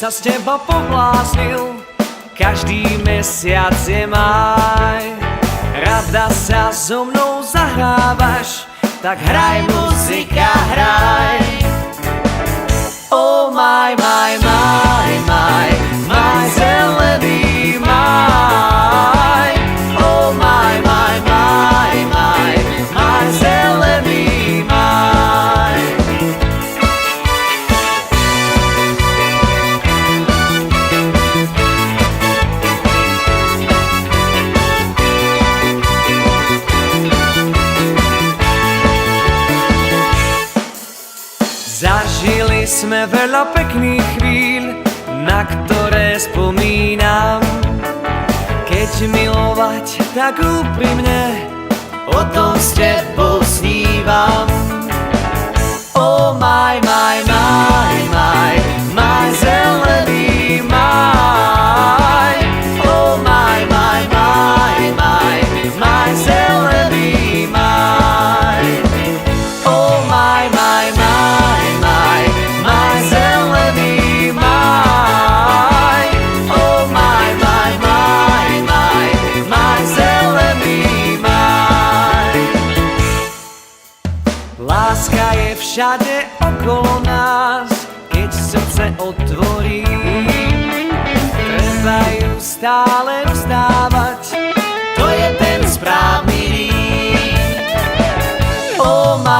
sa z teba pobláznil, každý mesiac je máj. Rada sa so mnou zahrávaš, tak hraj muzika, hraj. Oh my, my, my, my, my zelený maj. Oh my, my, my, my, my zelený maj. Zažili sme veľa pekných chvíľ, na ktoré spomínam. Keď milovať tak úprimne, o tom s tebou snívam. Oh my, my, my, my, my zelený maj. Oh my, my, my, my, my zelený maj. Oh my, my, my, my, my zelený maj. Oh my, my, my, my, my zelený maj. Láska je všade okolo nás, keď srdce otvorím. Treba ju stále vzdávať, to je ten správny rím. Oh my,